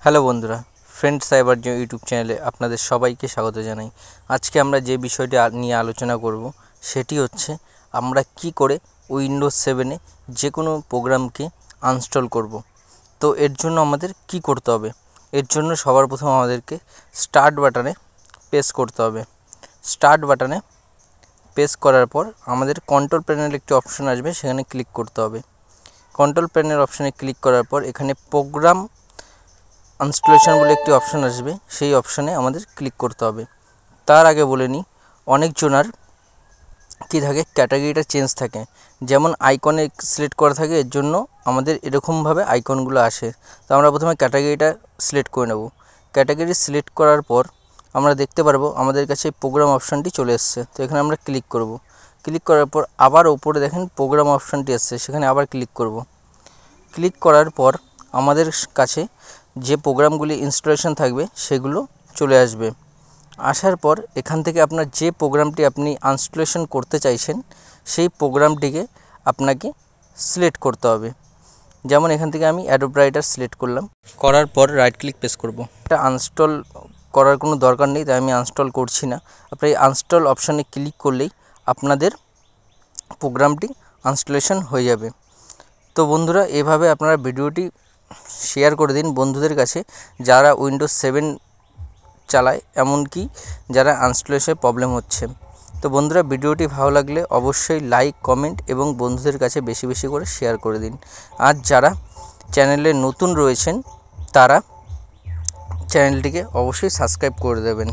Hello বন্ধুরা, friend cyber যে YouTube চ্যানেলে আপনাদের সবাইকে স্বাগত জানাই। আজকে আমরা যে বিষয়টি নিয়ে আলোচনা করব সেটি হচ্ছে আমরা কি করে উইন্ডোজ 7-এ যে কোনো প্রোগ্রামকে আনস্টল করব। তো এর জন্য আমাদের কি করতে হবে? এর জন্য সবার প্রথম আমাদেরকে স্টার্ট বাটনে প্রেস করতে হবে। স্টার্ট বাটনে প্রেস করার পর আমাদের কন্ট্রোল প্যানেল একটি অপশন আসবে, সেখানে ক্লিক করতে হবে। কন্ট্রোল প্যানেল অপশানে ক্লিক করার পর এখানে প্রোগ্রাম ইনস্টলেশন বলে একটি অপশান আসবে, সেই অপশানে আমাদের ক্লিক করতে হবে। তার আগে বলে নিই, অনেকজনার কী থাকে, ক্যাটাগরিটা চেঞ্জ থাকে। যেমন আইকনে সিলেক্ট করা থাকে, এর জন্য আমাদের এরকমভাবে আইকনগুলো আসে। তো আমরা প্রথমে ক্যাটাগরিটা সিলেক্ট করে নেব। ক্যাটাগরি সিলেক্ট করার পর আমরা দেখতে পারবো আমাদের কাছে প্রোগ্রাম অপশানটি চলে এসছে। তো এখানে আমরা ক্লিক করব। ক্লিক করার পর আবার ওপরে দেখেন প্রোগ্রাম অপশানটি এসছে, সেখানে আবার ক্লিক করব। ক্লিক করার পর আমাদের কাছে যে প্রোগ্রামগুলি ইনস্টলেশন থাকবে সেগুলো চলে আসবে। আসার পর এখান থেকে আপনার যে প্রোগ্রামটি আপনি ইনস্টলেশন করতে চাইছেন সেই প্রোগ্রামটিকে আপনাকে সিলেক্ট করতে হবে। যেমন এখান থেকে আমি অ্যাডোব রাইটার সিলেক্ট করলাম, করার পর রাইট ক্লিক প্রেস করব। এটা আনস্টল করার কোনো দরকার নেই, তাই আমি আনস্টল করছি না। আপনি এই আনস্টল অপশানে ক্লিক করলেই আপনাদের প্রোগ্রামটি ইনস্টলেশন হয়ে যাবে। তো বন্ধুরা, এভাবে আপনারা ভিডিওটি শেয়ার করে দিন বন্ধুদের কাছে যারা উইন্ডোজ 7 চালায়, এমনকি যারা ইনস্টলেশনে প্রবলেম হচ্ছে। তো বন্ধুরা, ভিডিওটি ভালো লাগলে অবশ্যই লাইক, কমেন্ট এবং বন্ধুদের কাছে বেশি বেশি করে শেয়ার করে দিন। আর যারা চ্যানেলে নতুন রয়েছেন তারা চ্যানেলটিকে অবশ্যই সাবস্ক্রাইব করে দেবেন।